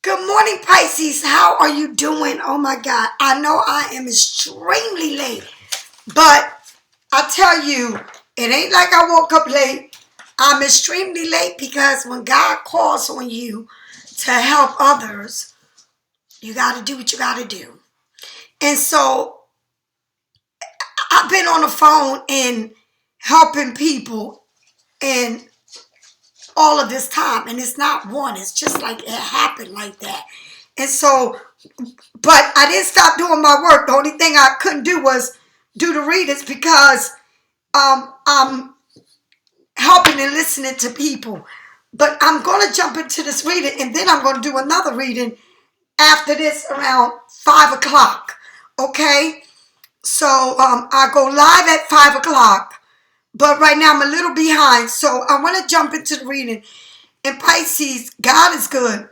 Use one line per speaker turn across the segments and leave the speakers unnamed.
Good morning, Pisces. How are you doing? Oh my God. I know I am extremely late, but I tell you, it ain't like I woke up late. I'm extremely late because when God calls on you to help others, you got to do what you got to do. And so I've been on the phone and helping people and all of this time, and it's not one. It's just like it happened like that. And so, but I didn't stop doing my work. The only thing I couldn't do was do the readings because I'm helping and listening to people. But I'm going to jump into this reading, and then I'm going to do another reading after this around 5 o'clock. Okay? So I go live at 5 o'clock. But right now I'm a little behind. So I want to jump into the reading. And Pisces, God is good.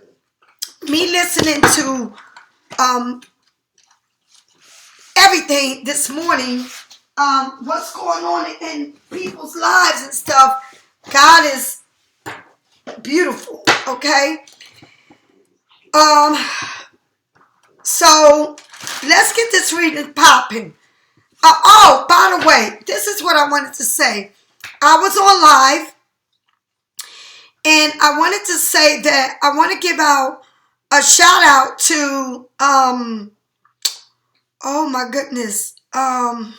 Me listening to everything this morning, what's going on in people's lives and stuff, God is beautiful, okay? So let's get this reading popping. Oh, by the way, this is what I wanted to say. I was on live, and I wanted to say that I want to give out a shout out to, oh my goodness, I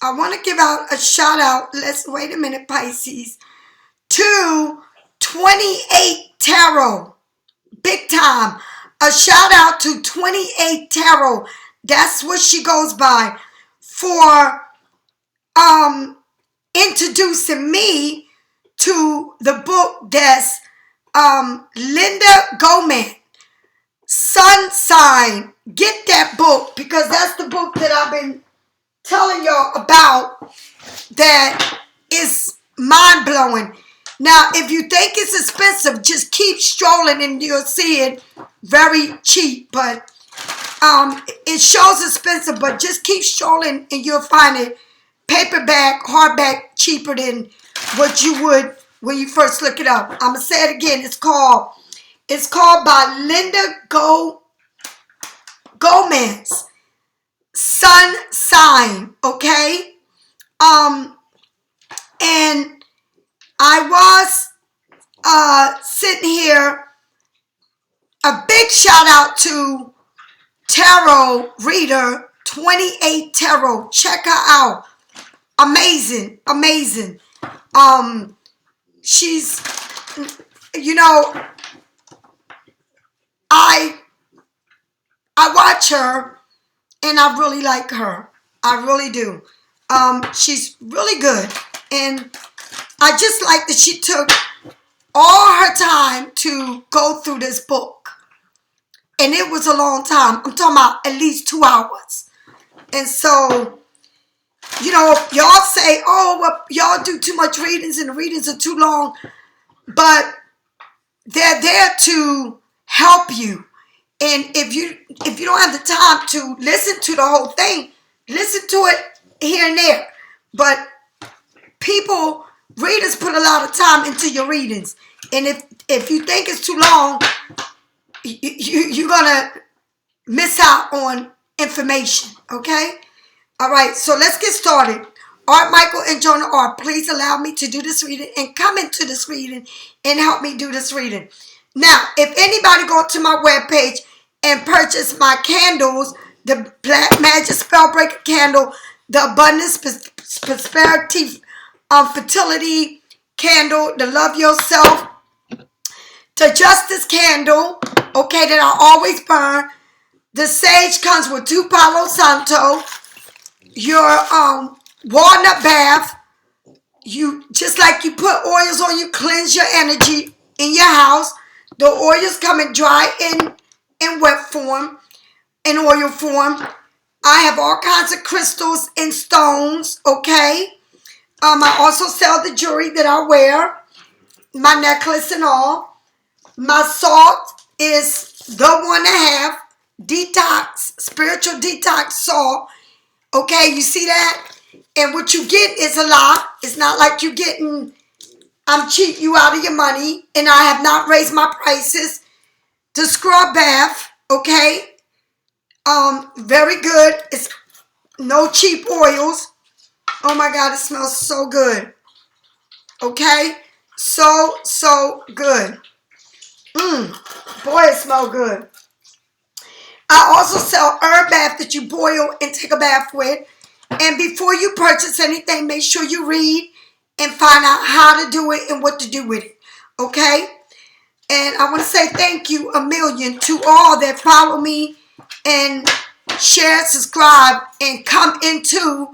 want to give out a shout out, let's wait a minute, Pisces, to 28 Tarot, big time. A shout out to 28 Tarot. That's what she goes by, for introducing me to the book that's Linda Gomez, Sun Sign. Get that book, because that's the book that I've been telling y'all about, that is mind-blowing. Now, if you think it's expensive, just keep strolling and you'll see it very cheap. But it shows expensive, but just keep strolling and you'll find it paperback, hardback, cheaper than what you would when you first look it up. I'm going to say it again. It's called by Linda Gomez, Sun Sign, okay? And I was sitting here. A big shout out to tarot reader 28 Tarot. Check her out. Amazing, amazing. She's, you know, I watch her and I really like her. I really do. She's really good, and I just like that she took all her time to go through this book. And it was a long time. I'm talking about at least 2 hours. And so, you know, y'all say, oh, well, y'all do too much readings and the readings are too long. But they're there to help you. And if you don't have the time to listen to the whole thing, listen to it here and there. But readers put a lot of time into your readings. And if you think it's too long, you're going to miss out on information, okay? All right, so let's get started. Art, Michael, and Jonah Art, please allow me to do this reading and come into this reading and help me do this reading. Now, if anybody go to my webpage and purchase my candles, the Black Magic Spellbreaker candle, the Abundance Prosperity Fertility candle, the Love Yourself, the Justice candle, okay, that I always burn. The sage comes with 2 Palo Santo. Your walnut bath. You just like you put oils on, you cleanse your energy in your house. The oils come in dry in wet form, in oil form. I have all kinds of crystals and stones, okay? I also sell the jewelry that I wear, my necklace and all. My salt is the 1.5 detox, spiritual detox salt. Okay, you see that? And what you get is a lot. It's not like you're getting I'm cheating you out of your money, and I have not raised my prices. The scrub bath, okay? Very good. It's no cheap oils. Oh my God, it smells so good. Okay? So good. Boy, it smells good. I also sell herb bath that you boil and take a bath with. And before you purchase anything, make sure you read and find out how to do it and what to do with it. Okay? And I want to say thank you a million to all that follow me and share, subscribe, and come into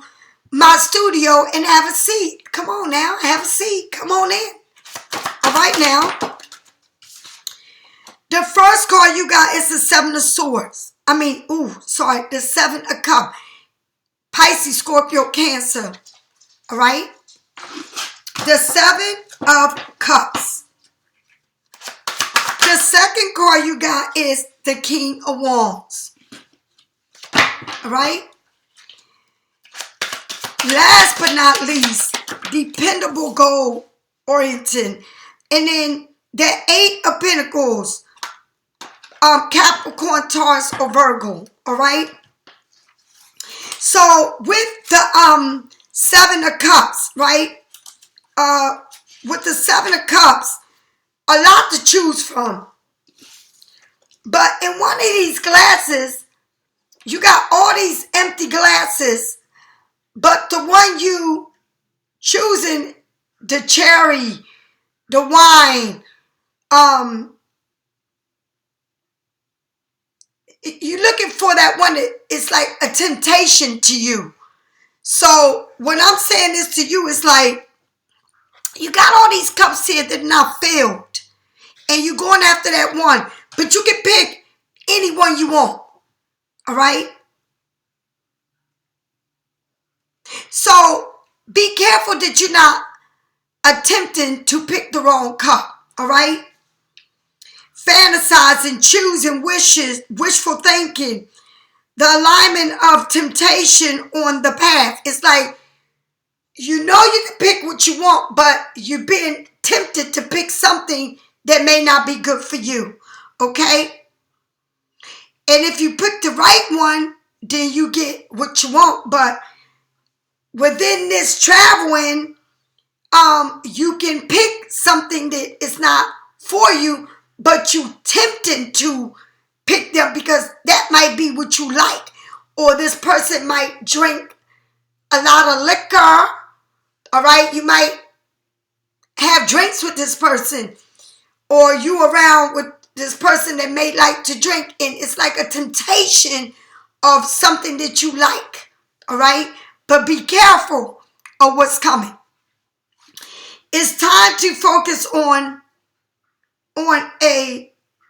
my studio and have a seat. Come on now, have a seat. Come on in. All right now. The first card you got is the Seven of Swords. The Seven of Cups. Pisces, Scorpio, Cancer. All right? The Seven of Cups. The second card you got is the King of Wands. All right? Last but not least, dependable, goal oriented. And then the Eight of Pentacles. Capricorn, Taurus, or Virgo. All right? So with the Seven of Cups, right? With the Seven of Cups, a lot to choose from. But in one of these glasses, you got all these empty glasses, but the one you choosing, the cherry, the wine, you're looking for that one that is like a temptation to you. So when I'm saying this to you, it's like you got all these cups here that are not filled, and you're going after that one, but you can pick any one you want. All right? So be careful that you're not attempting to pick the wrong cup. All right? Fantasizing, choosing, wishes, wishful thinking, the alignment of temptation on the path. It's like, you know you can pick what you want, but you're being tempted to pick something that may not be good for you. Okay? And if you pick the right one, then you get what you want. But within this traveling, you can pick something that is not for you, but you tempted to pick them because that might be what you like. Or this person might drink a lot of liquor. All right? You might have drinks with this person. Or you around with this person that may like to drink. And it's like a temptation of something that you like. All right? But be careful of what's coming. It's time to focus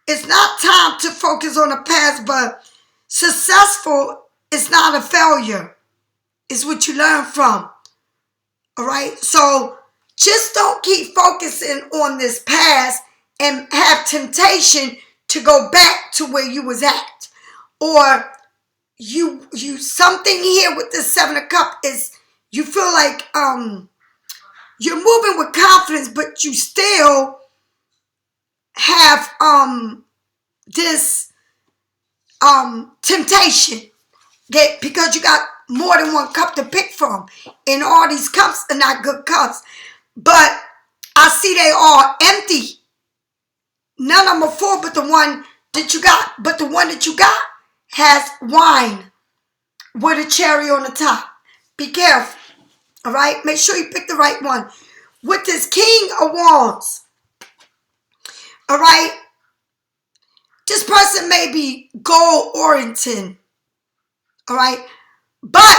it's not time to focus on the past, but successful is not a failure. It's what you learn from. All right? So just don't keep focusing on this past and have temptation to go back to where you was at. Or you something here with the Seven of Cups is you feel like you're moving with confidence, but you still have this temptation that because you got more than one cup to pick from, and all these cups are not good cups, but I see they all empty. None of them are full, but the one that you got has wine with a cherry on the top. Be careful. All right, make sure you pick the right one. With this King of Wands, all right, this person may be goal-oriented, all right, but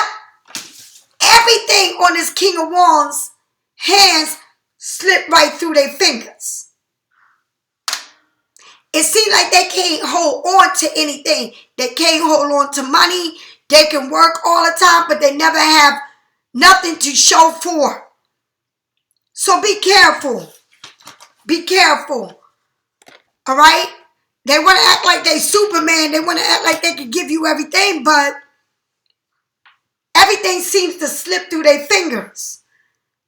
everything on this King of Wands hands slip right through their fingers. It seems like they can't hold on to anything. They can't hold on to money. They can work all the time, but they never have nothing to show for. So be careful. Be careful. All right? They want to act like they Superman. They want to act like they can give you everything, but everything seems to slip through their fingers.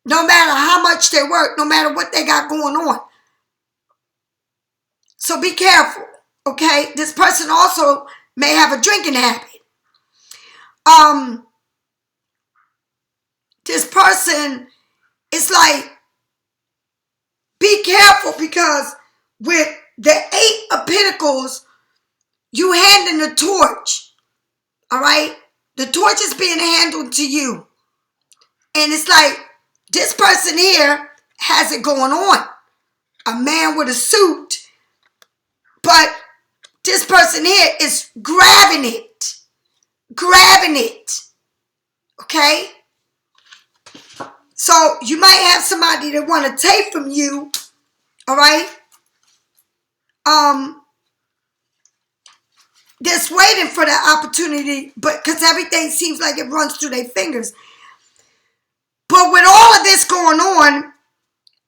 no matter how much they work, no matter what they got going on. So be careful, okay? This person also may have a drinking habit. This person is like, be careful, because with the 8 of Pentacles, you handing the torch, all right? The torch is being handled to you. And it's like, this person here has it going on. A man with a suit. But this person here is grabbing it. Grabbing it. Okay? So you might have somebody that want to take from you. All right? Just waiting for the opportunity, but because everything seems like it runs through their fingers. But with all of this going on,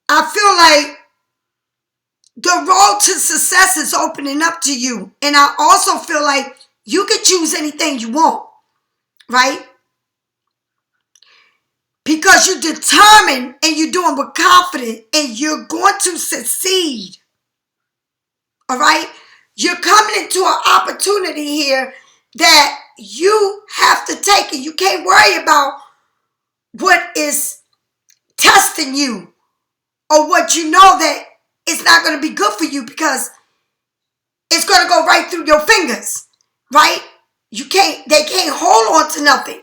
I feel like the road to success is opening up to you. And I also feel like you can choose anything you want, right? Because you're determined and you're doing with confidence and you're going to succeed. All right? You're coming into an opportunity here that you have to take it. You can't worry about what is testing you or what you know that it's not going to be good for you, because it's going to go right through your fingers, right? They can't hold on to nothing,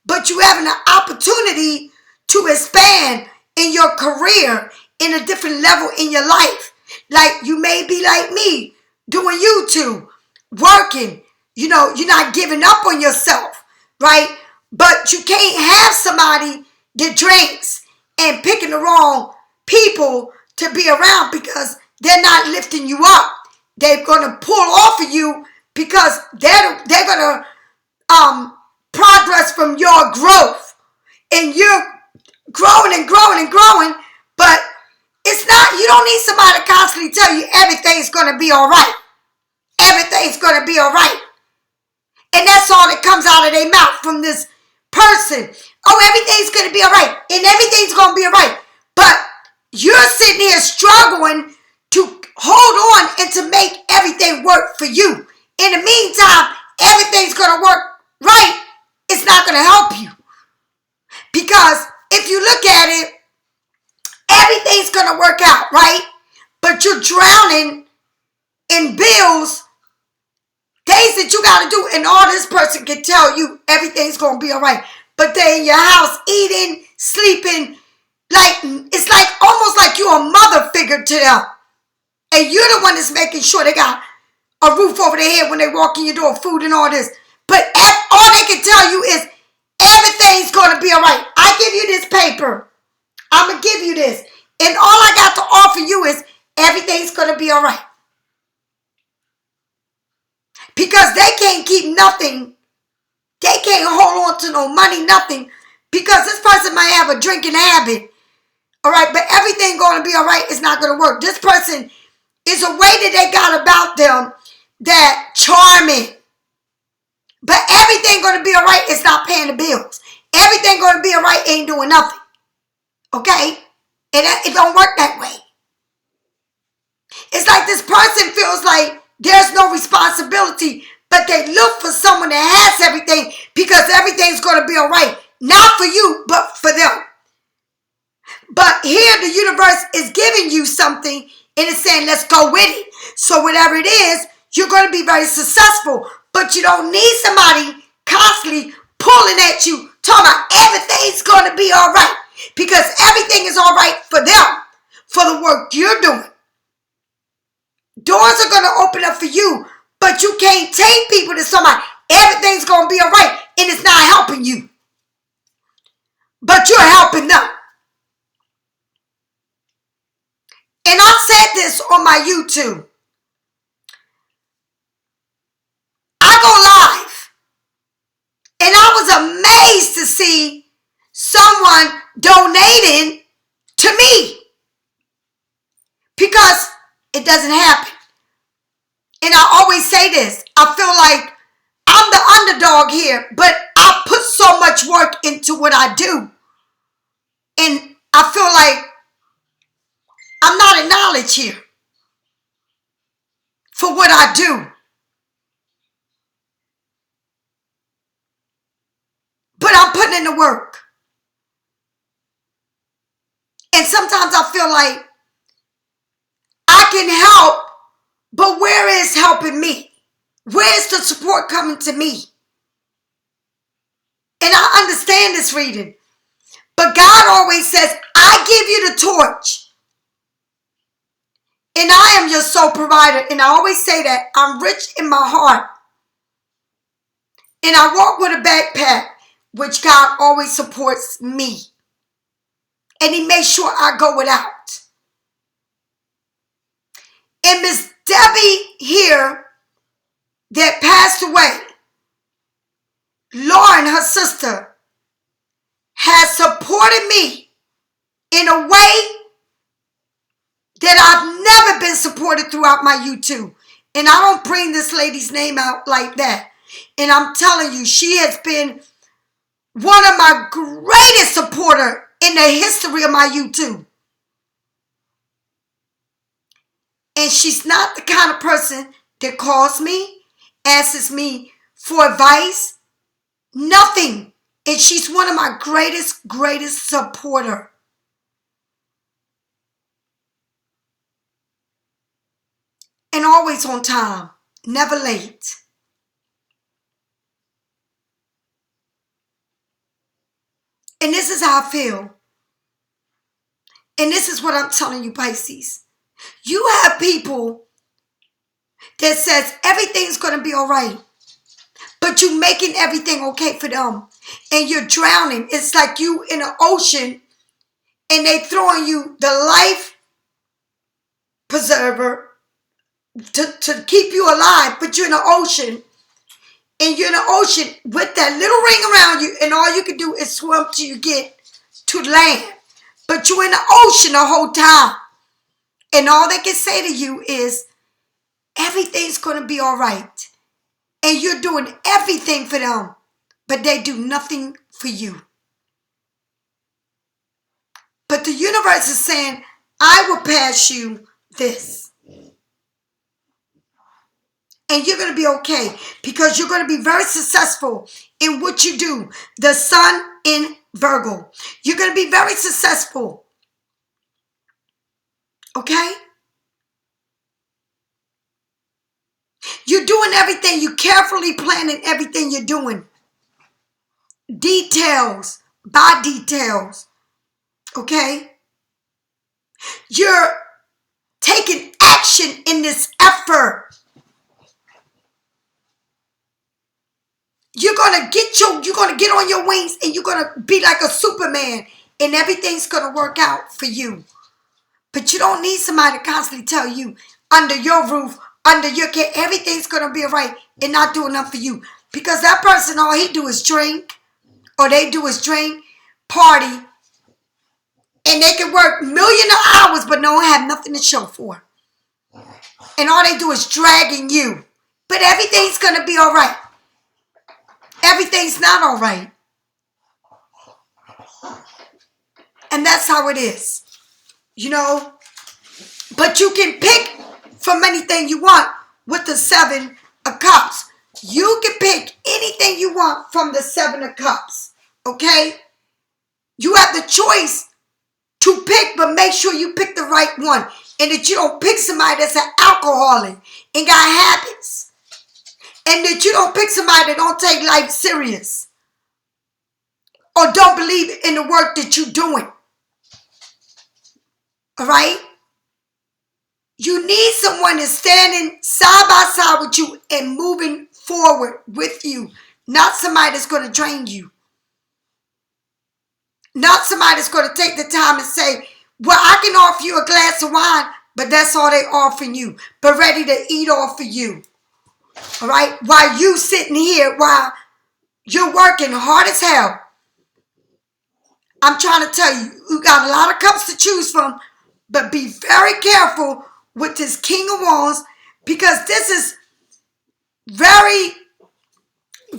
but you having an opportunity to expand in your career in a different level in your life. Like, you may be like me, doing you.To, working, you're not giving up on yourself, right? But you can't have somebody that drinks and picking the wrong people to be around, because they're not lifting you up. They're going to pull off of you because they're going to progress from your growth. And you're growing and growing and growing, but it's not, you don't need somebody to constantly tell you everything's going to be all right. Everything's going to be all right. And that's all that comes out of their mouth from this person. Oh, everything's going to be all right. And everything's going to be all right. But you're sitting here struggling to hold on and to make everything work for you. In the meantime, everything's going to work right. It's not going to help you. Because if you look at it, everything's going to work out, right? But you're drowning in bills, things that you got to do, and all this person can tell you everything's going to be all right. But they're in your house eating, sleeping, like it's like almost like you're a mother figure to them. And you're the one that's making sure they got a roof over their head when they walk in your door, food and all this. But all they can tell you is everything's going to be all right. I give you this paper. I'm going to give you this. And all I got to offer you is everything's going to be all right. Because they can't keep nothing. They can't hold on to no money, nothing. Because this person might have a drinking habit. All right, but everything going to be all right is not going to work. This person is a way that they got about them that charming. But everything going to be all right is not paying the bills. Everything going to be all right ain't doing nothing. Okay? It don't work that way. It's like this person feels like there's no responsibility, but they look for someone that has everything because everything's going to be all right. Not for you, but for them. But here the universe is giving you something and it's saying, let's go with it. So whatever it is, you're going to be very successful. But you don't need somebody constantly pulling at you, talking about everything's going to be all right. Because everything is all right for them, for the work you're doing. Doors are going to open up for you, but you can't take people to somebody. Everything's going to be all right, and it's not helping you. But you're helping them. And I said this on my YouTube. I go live, and I was amazed to see someone donating to me. Because it doesn't happen. And I always say this. I feel like I'm the underdog here, but I put so much work into what I do. And I feel like I'm not acknowledged here for what I do. But I'm putting in the work. And sometimes I feel like I can help, but where is helping me? Where is the support coming to me? And I understand this reading. But God always says, I give you the torch. And I am your sole provider. And I always say that I'm rich in my heart. And I walk with a backpack, which God always supports me. And he makes sure I go without. And Miss Debbie here that passed away, Lauren, her sister, has supported me in a way that I've never been supported throughout my you.To. And I don't bring this lady's name out like that. And I'm telling you, she has been one of my greatest supporters in the history of my you.To. And she's not the kind of person that calls me, asks me for advice, nothing. And she's one of my greatest supporter. And always on time, never late. And this is how I feel. And this is what I'm telling you, Pisces. You have people that says everything's going to be all right, but you're making everything okay for them. And you're drowning. It's like you in an ocean and they throwing you the life preserver to keep you alive, but you're in the ocean. And you're in the ocean with that little ring around you, and all you can do is swim till you get to land. But you're in the ocean the whole time. And all they can say to you is, everything's going to be all right. And you're doing everything for them, but they do nothing for you. But the universe is saying, I will pass you this. And you're going to be okay because you're going to be very successful in what you do. The sun in Virgo. You're going to be very successful. Okay? You're doing everything. You're carefully planning everything you're doing. Details by details. Okay? You're taking action in this effort. You're gonna get on your wings and you're gonna be like a Superman and everything's gonna work out for you. But you don't need somebody to constantly tell you under your roof, under your care, everything's gonna be all right and not do enough for you. Because that person, all he do is drink, or they do is drink, party, and they can work millions of hours but don't have nothing to show for. And all they do is dragging you. But everything's gonna be all right. Everything's not all right. And that's how it is. You know? But you can pick from anything you want with the 7 of Cups. You can pick anything you want from the 7 of Cups. Okay? You have the choice to pick, but make sure you pick the right one. And that you don't pick somebody that's an alcoholic and got habits. And that you don't pick somebody that don't take life serious. Or don't believe in the work that you're doing. Alright? You need someone that's standing side by side with you and moving forward with you. Not somebody that's going to drain you. Not somebody that's going to take the time and say, well, I can offer you a glass of wine, but that's all they offering you. But ready to eat off of you. All right? While you sitting here, while you're working hard as hell. I'm trying to tell you, you got a lot of cups to choose from, but be very careful with this King of Wands because this is very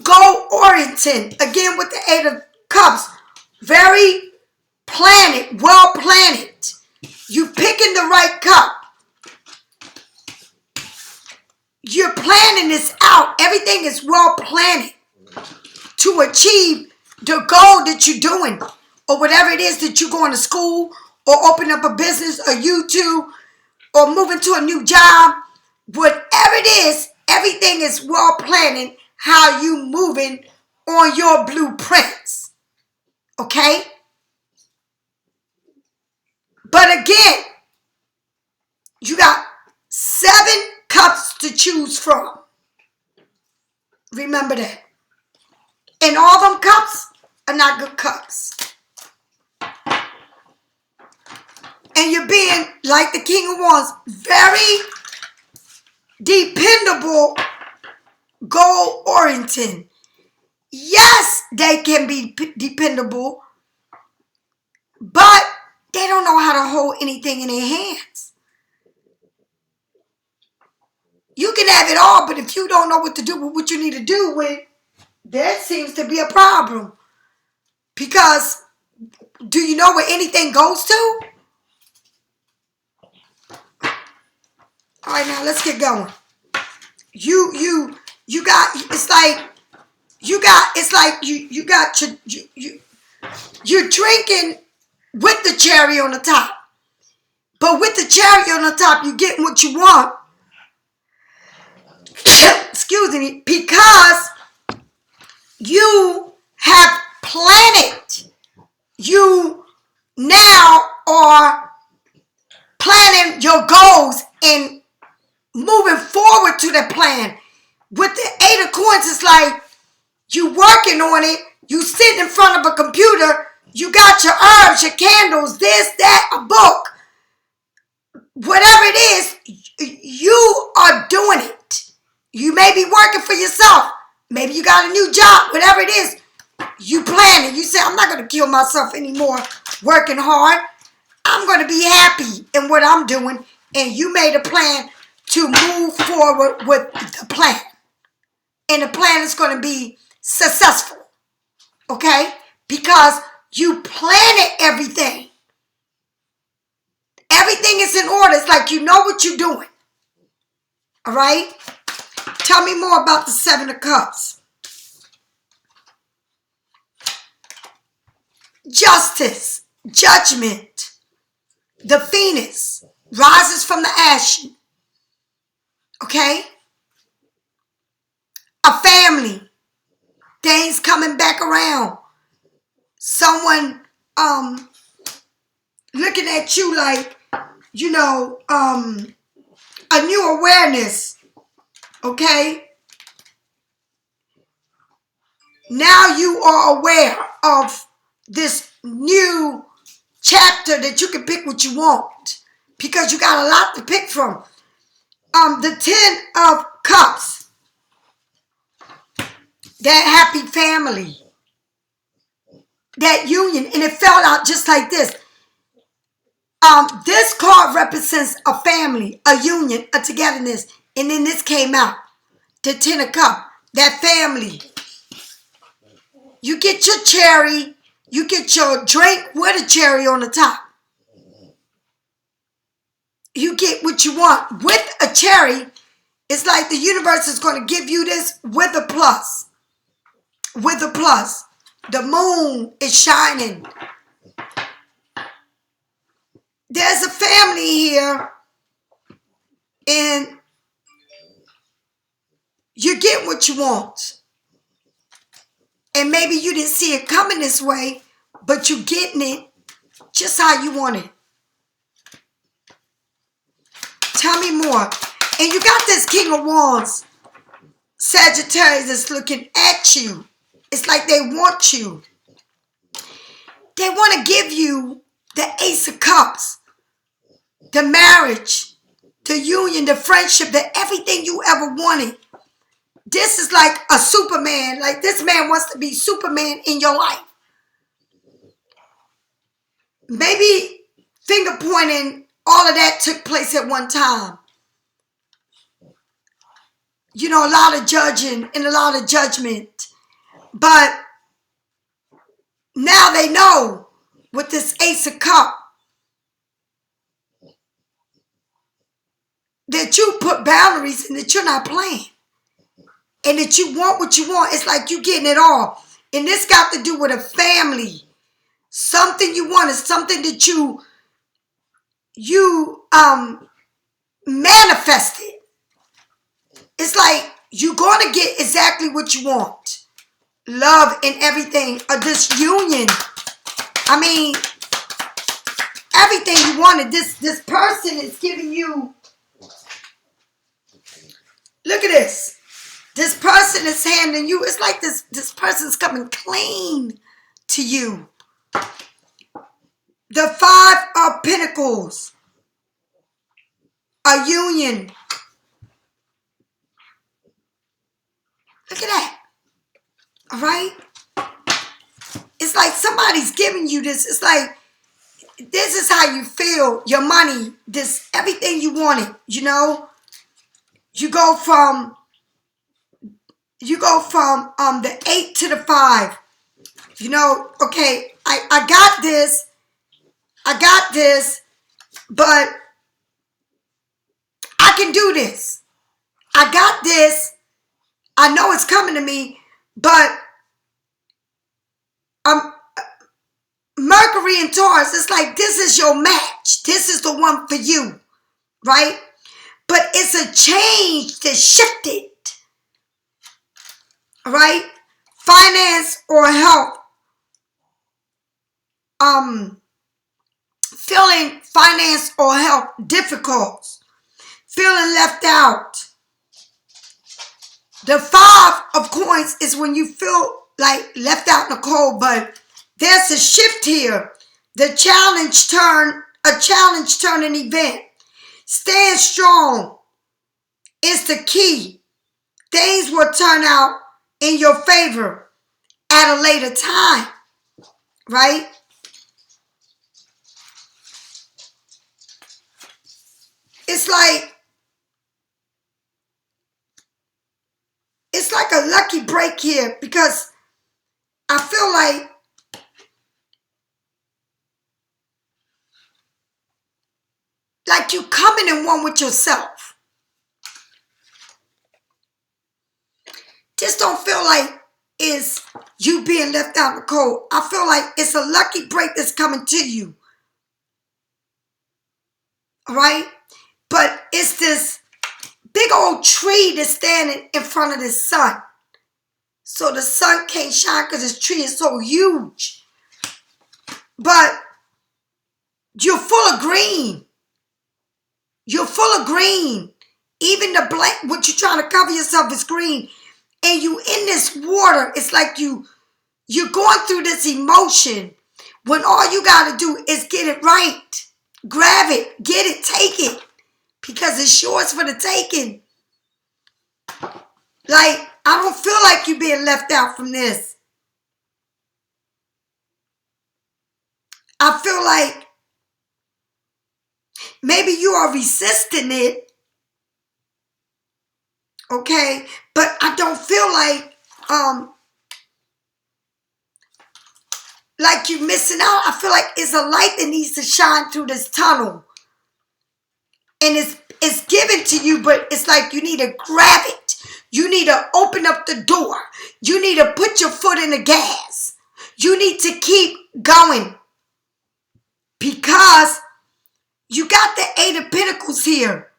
goal-oriented. Again, with the 8 of Cups. Very planted, well planted. You picking the right cup. You're planning this out. Everything is well planted to achieve the goal that you're doing, or whatever it is that you're going to school, or open up a business, or you.To, or moving to a new job. Whatever it is, everything is well planning how you moving on your blueprints. Okay? But again, you got 7 cups to choose from. Remember that. And all them cups are not good cups. And you're being, like the King of Wands, very dependable, goal-oriented. Yes, they can be dependable, but they don't know how to hold anything in their hands. You can have it all, but if you don't know what to do with what you need to do with, that seems to be a problem. Because do you know where anything goes to? All right, now let's get going. You got, it's like you're drinking with the cherry on the top. But with the cherry on the top, you get what you want. Excuse me, because you have planted. You now are planning your goals and moving forward to the plan. With the 8 of Coins, it's like you working on it. You sitting in front of a computer. You got your herbs, your candles, this, that, a book. Whatever it is, you are doing it. You may be working for yourself. Maybe you got a new job. Whatever it is, you plan it. You say, I'm not going to kill myself anymore working hard. I'm going to be happy in what I'm doing. And you made a plan to move forward with the plan. And the plan is going to be successful. Okay? Because you planted everything. Everything is in order. It's like you know what you're doing. All right? Tell me more about the 7 of Cups. Justice, judgment. The Phoenix rises from the ashes. Okay? A family. Things coming back around. Someone looking at you like, you know, a new awareness. Okay? Now you are aware of this new chapter that you can pick what you want. Because you got a lot to pick from. The 10 of Cups. That happy family. That union. And it fell out just like this. This card represents a family, a union, a togetherness. And then this came out. The 10 of Cups. That family. You get your cherry. You get your drink with a cherry on the top. You get what you want. With a cherry, it's like the universe is going to give you this with a plus. With a plus. The moon is shining. There's a family here. And you get what you want. And maybe you didn't see it coming this way, but you're getting it just how you want it. Tell me more. And you got this King of Wands, Sagittarius, that's looking at you. It's like they want you. They want to give you the Ace of Cups, the marriage, the union, the friendship, the everything you ever wanted. This is like a Superman. Like this man wants to be Superman in your life. Maybe finger pointing, all of that took place at one time. You know, a lot of judging and a lot of judgment. But now they know with this Ace of Cups, that you put boundaries and that you're not playing. And that you want what you want. It's like you getting it all. And this got to do with a family. Something you want is something that you manifested. It's like you're going to get exactly what you want. Love and everything. This union. I mean, everything you wanted. This person is giving you. Look at this. This person is handing you. It's like this person's coming clean to you. The Five of Pentacles. A union. Look at that. All right? It's like somebody's giving you this. It's like, this is how you feel. Your money. This, everything you wanted. You know? You go from the 8 to the 5. You know, okay, I got this. I got this. But I can do this. I got this. I know it's coming to me, but Mercury and Taurus, it's like this is your match. This is the one for you, right? But it's a change that shifted, right? Finance or health. Feeling finance or health difficult. Feeling left out. The 5 of coins is when you feel like left out in the cold, but there's a shift here. A challenge turn an event. Stand strong is the key. Things will turn out in your favor at a later time, right? It's like a lucky break here because I feel like you coming in one with yourself. Just don't feel like it's you being left out in the cold. I feel like it's a lucky break that's coming to you. All right? But it's this big old tree that's standing in front of the sun. So the sun can't shine because this tree is so huge. But you're full of green. You're full of green. Even the blank, what you're trying to cover yourself is green. And you in this water, it's like you're going through this emotion when all you got to do is get it right. Grab it, get it, take it. Because it's yours for the taking. Like, I don't feel like you being left out from this. I feel like maybe you are resisting it. Okay? But I don't feel like you're missing out. I feel like it's a light that needs to shine through this tunnel. And it's given to you, but it's like you need to grab it. You need to open up the door. You need to put your foot in the gas. You need to keep going. Because you got the 8 of Pentacles here.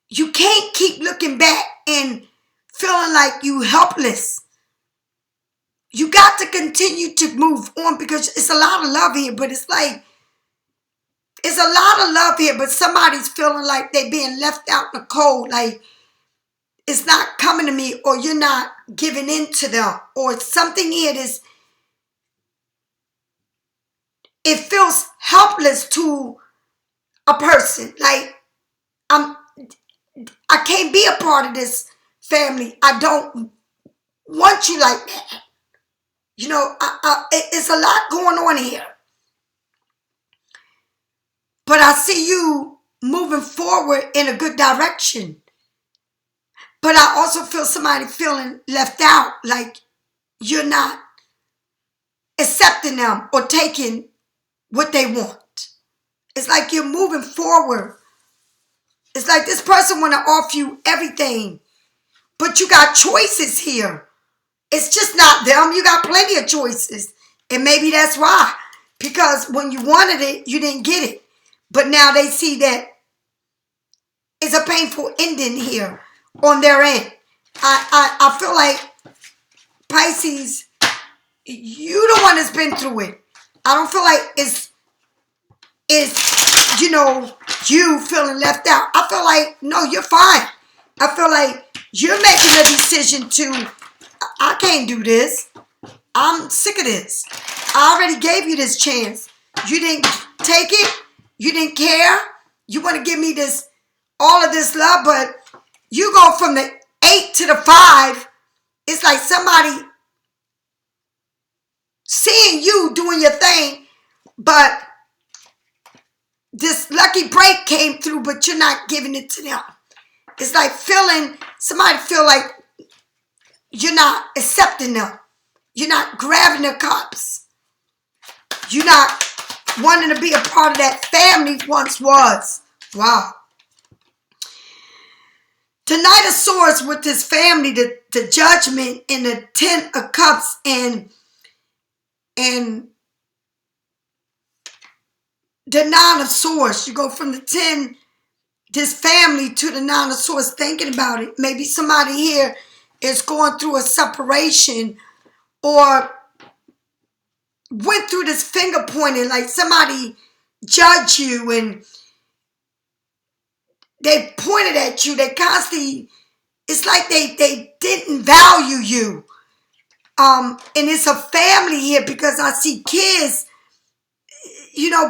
You can't keep looking back and feeling like you helpless. You got to continue to move on because it's a lot of love here, but it's like, it's a lot of love here, but somebody's feeling like they're being left out in the cold, like it's not coming to me, or you're not giving in to them, or something here that's, it feels helpless to a person. Like, I can't be a part of this family. I don't want you like that. You know, it's a lot going on here. But I see you moving forward in a good direction. But I also feel somebody feeling left out, like you're not. accepting them or taking what they want. It's like you're moving forward. It's like this person want to offer you everything, but you got choices here. It's just not them. You got plenty of choices. And maybe that's why. Because when you wanted it, you didn't get it. But now they see that it's a painful ending here on their end. I feel like Pisces, you the one that's been through it. I don't feel like it's you feeling left out. I feel like, no, you're fine. I feel like you're making a decision to, I can't do this. I'm sick of this. I already gave you this chance. You didn't take it. You didn't care. You want to give me this, all of this love, but you go from the 8 to the 5. It's like somebody seeing you doing your thing, but this lucky break came through, but you're not giving it to them. It's like somebody feel like you're not accepting them. You're not grabbing their cups. You're not wanting to be a part of that family once was. Wow. The Knight of Swords with this family, the Judgment, and the 10 of Cups, and the 9 of Swords. You go from the 10, this family, to the 9 of Swords, thinking about it. Maybe somebody here is going through a separation or went through this finger pointing, like somebody judged you and they pointed at you. They constantly, it's like they didn't value you. And it's a family here because I see kids,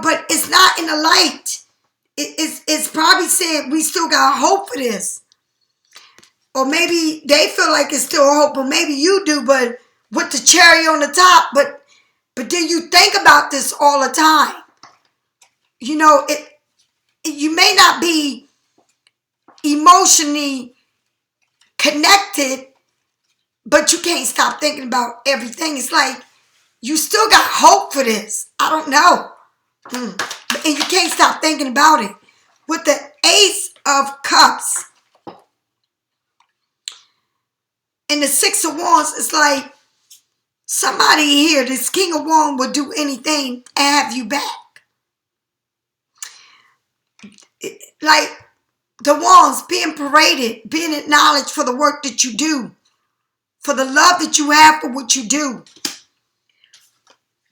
but it's not in the light. It's probably saying we still got hope for this. Or maybe they feel like it's still hope, or maybe you do, but with the cherry on the top. But then you think about this all the time. You may not be emotionally connected, but you can't stop thinking about everything. It's like you still got hope for this. I don't know. And you can't stop thinking about it. With the Ace of Cups and the 6 of Wands, it's like somebody here, this King of Wands, would do anything to have you back. Like the Wands being paraded, being acknowledged for the work that you do, for the love that you have for what you do.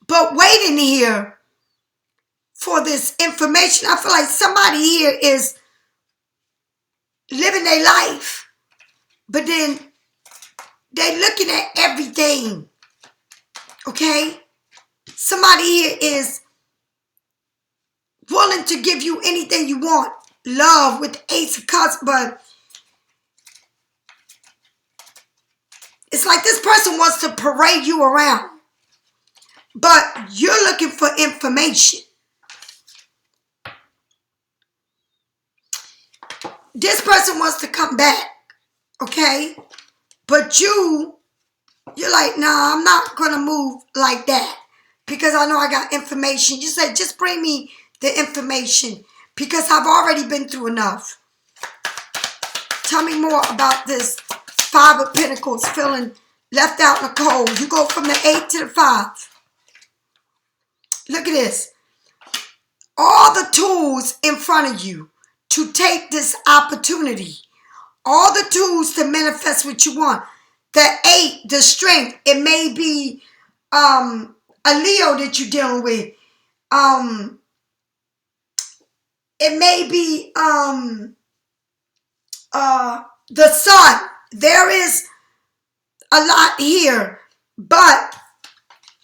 But waiting here for this information, I feel like somebody here is living their life, but then they looking at everything. Okay? Somebody here is willing to give you anything you want. Love with the Ace of Cups, but it's like this person wants to parade you around. But you're looking for information. This person wants to come back. Okay? But you're like, nah, I'm not going to move like that. Because I know I got information. You say, just bring me the information. Because I've already been through enough. Tell me more about this 5 of Pentacles, feeling left out in the cold. You go from the 8 to the 5. Look at this. All the tools in front of you to take this opportunity. All the tools to manifest what you want. The 8, the strength. It may be a Leo that you're dealing with. It may be the sun. There is a lot here, but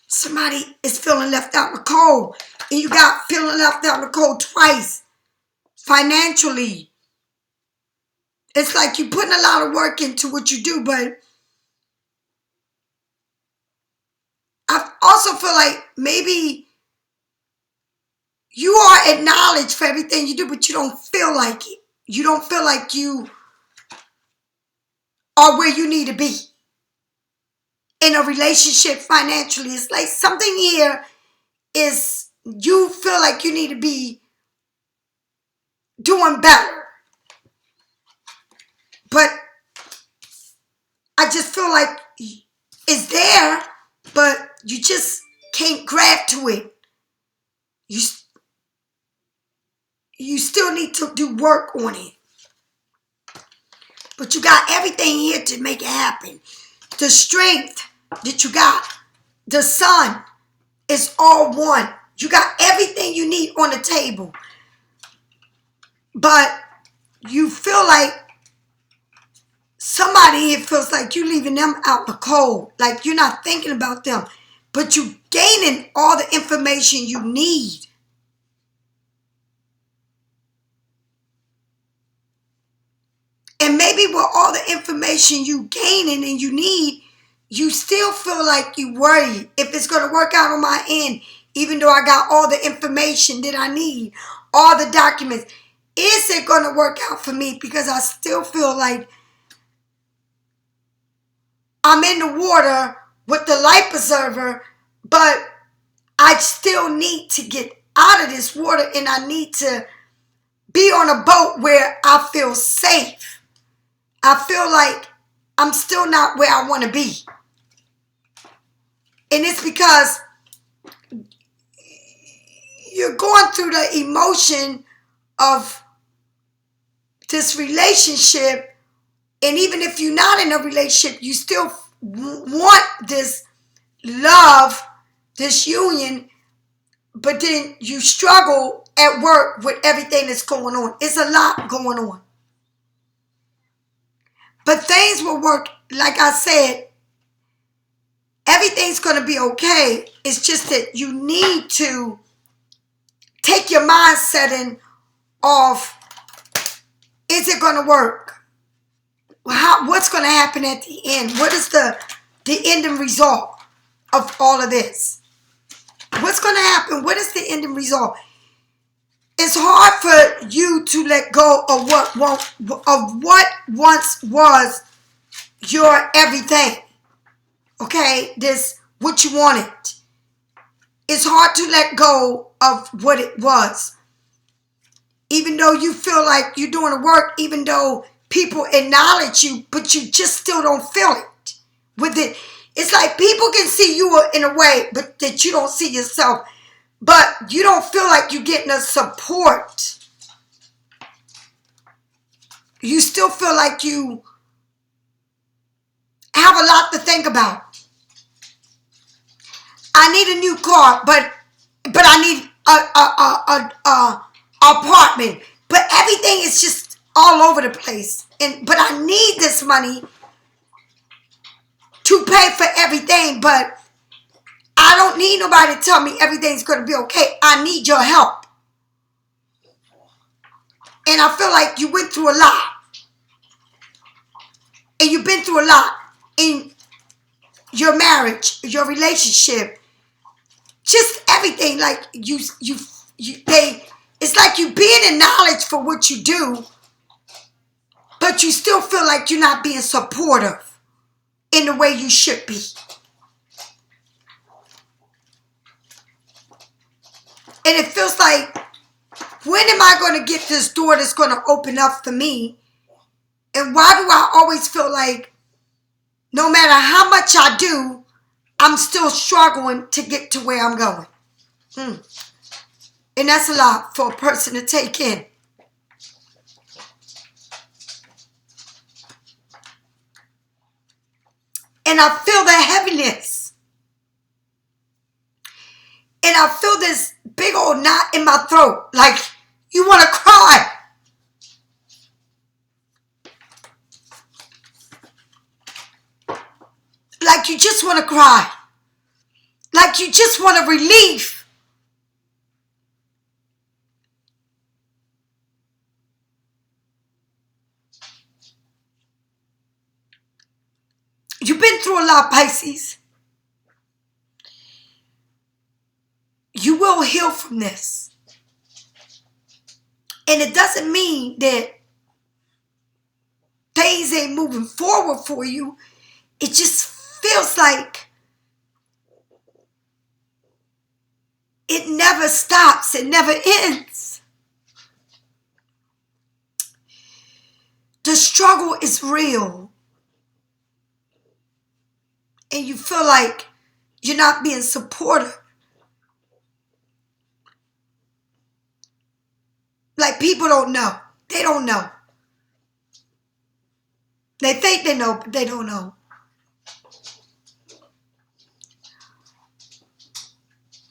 somebody is feeling left out in the cold, and you got feeling left out in the cold twice. Financially, it's like you're putting a lot of work into what you do, but I also feel like maybe you are acknowledged for everything you do, but you don't feel like it. You don't feel like you are where you need to be. in a relationship financially. It's like something here is you feel like you need to be doing better. But I just feel like it's there, but you just can't grab to it. You still need to do work on it. But you got everything here to make it happen. The strength that you got, the sun is all one. You got everything you need on the table. But you feel like somebody here feels like you're leaving them out in the cold. Like you're not thinking about them. But you gaining all the information you need. And maybe with all the information you gaining and you need, you still feel like you worry if it's going to work out on my end, even though I got all the information that I need, all the documents. Is it going to work out for me? Because I still feel like I'm in the water with the life preserver, but I still need to get out of this water and I need to be on a boat where I feel safe. I feel like I'm still not where I want to be. And it's because you're going through the emotion of this relationship. And even if you're not in a relationship, you still want this love, this union. But then you struggle at work with everything that's going on. It's a lot going on. But things will work. Like I said, everything's going to be okay. It's just that you need to take your mindset in of, is it going to work? What's going to happen at the end? What is the ending result of all of this? What's going to happen? What is the ending result? It's hard for you to let go of what once was your everything. Okay? This, what you wanted. It's hard to let go of what it was. Even though you feel like you're doing the work, even though people acknowledge you, but you just still don't feel it. With it, it's like people can see you in a way, but that you don't see yourself. But you don't feel like you're getting the support. You still feel like you have a lot to think about. I need a new car, but I need a apartment. But everything is just all over the place. But I need this money to pay for everything. But I don't need nobody to tell me everything's going to be okay. I need your help. And I feel like you went through a lot. And you've been through a lot in your marriage, your relationship. Just everything. Like it's like you being acknowledged for what you do, but you still feel like you're not being supportive in the way you should be. And it feels like, when am I going to get this door that's going to open up for me? And why do I always feel like no matter how much I do, I'm still struggling to get to where I'm going? And that's a lot for a person to take in. And I feel the heaviness. And I feel this big old knot in my throat. Like you want to cry. Like you just want to cry. Like you just want a relief. You've been through a lot, Pisces. You will heal from this. And it doesn't mean that things ain't moving forward for you. It just feels like it never stops. It never ends. The struggle is real. And you feel like you're not being supported. Like people don't know. They don't know. They think they know, but they don't know.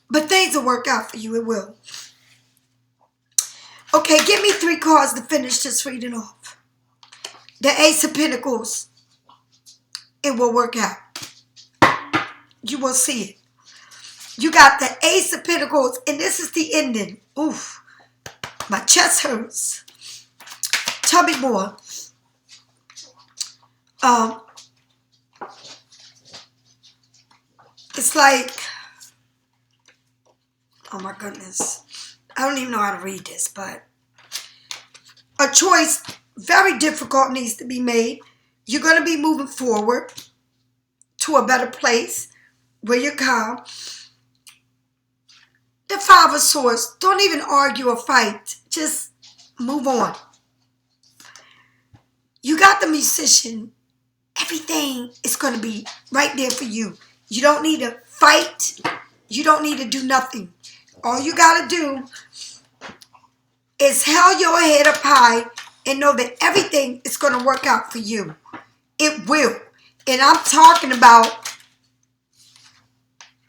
But things will work out for you. It will. Okay, give me 3 cards to finish this reading off. The Ace of Pentacles. It will work out. You will see it. You got the Ace of Pentacles, and this is the ending. Oof. My chest hurts. Tell me more. It's like, oh my goodness. I don't even know how to read this, but a choice very difficult needs to be made. You're going to be moving forward to a better place where you're calm. The 5 of Swords. Don't even argue or fight. Just move on. You got the Musician. Everything is going to be right there for you. You don't need to fight. You don't need to do nothing. All you got to do is held your head up high and know that everything is going to work out for you. It will. And I'm talking about,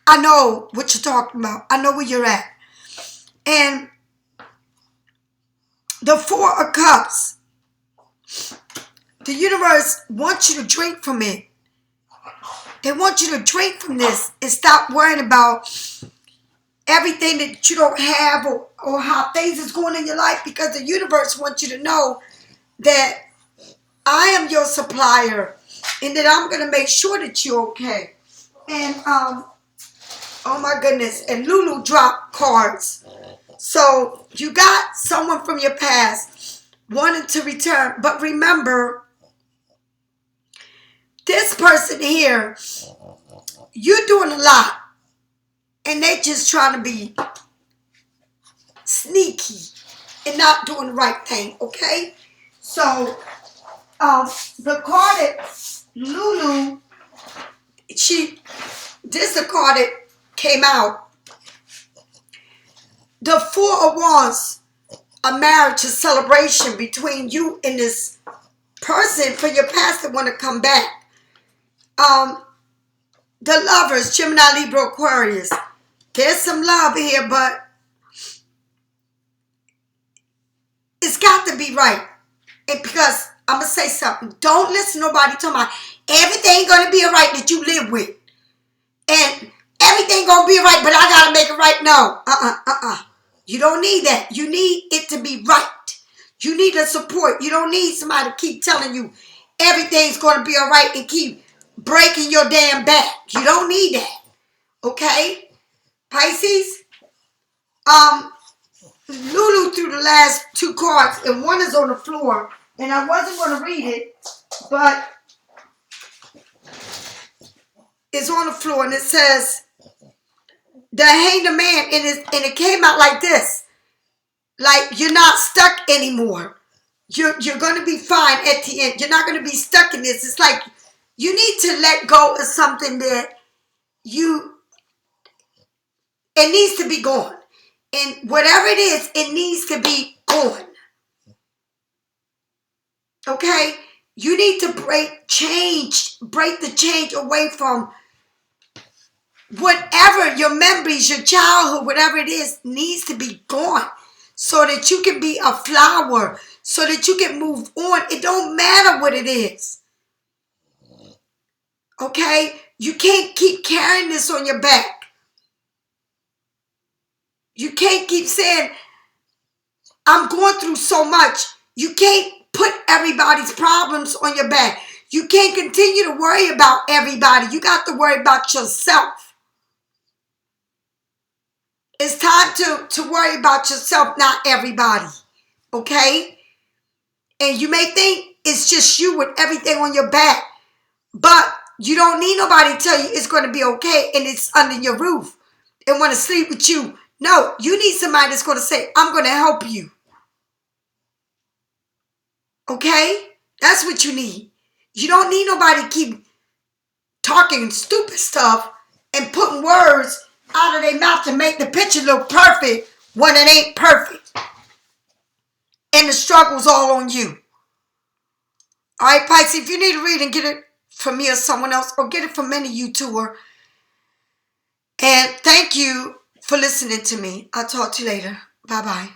I know what you're talking about. I know where you're at. And the 4 of Cups, the universe wants you to drink from it. They want you to drink from this and stop worrying about everything that you don't have or how things is going in your life, because the universe wants you to know that I am your supplier and that I'm going to make sure that you're okay. And, oh my goodness, and Lulu dropped cards. So you got someone from your past wanting to return, but remember, this person here, you're doing a lot. And they just trying to be sneaky and not doing the right thing, okay? So, the card that Lulu, this is the card that came out. The 4 of Wands, a marriage, a celebration between you and this person for your past that want to come back. The Lovers, Gemini, Libra, Aquarius. There's some love here, but it's got to be right. And because I'm going to say something. Don't listen to nobody talking about everything going to be all right that you live with. And everything going to be all right, but I got to make it right. No. You don't need that. You need it to be right. You need the support. You don't need somebody to keep telling you everything's going to be all right and keep breaking your damn back. You don't need that. Okay? Pisces? Lulu threw the last 2 cards, and one is on the floor. And I wasn't going to read it, but it's on the floor, and it says, the Hanged Man, and it came out like this. Like, you're not stuck anymore. You're going to be fine at the end. You're not going to be stuck in this. It's like you need to let go of something that it needs to be gone. And whatever it is, it needs to be gone. Okay? You need to break the change away from whatever your memories, your childhood, whatever it is, needs to be gone. So that you can be a flower. So that you can move on. It don't matter what it is. Okay? You can't keep carrying this on your back. You can't keep saying, I'm going through so much. You can't put everybody's problems on your back. You can't continue to worry about everybody. You got to worry about yourself. It's time to worry about yourself, not everybody. Okay? And you may think it's just you with everything on your back. But You don't need nobody to tell you it's going to be okay and it's under your roof and want to sleep with you. No, you need somebody that's going to say, I'm going to help you. Okay? That's what you need. You don't need nobody to keep talking stupid stuff and putting words out of their mouth to make the picture look perfect when it ain't perfect. And the struggle's all on you. All right, Pisces, if you need a reading, get it from me or someone else, or get it from any YouTuber. And thank you for listening to me. I'll talk to you later. Bye-bye.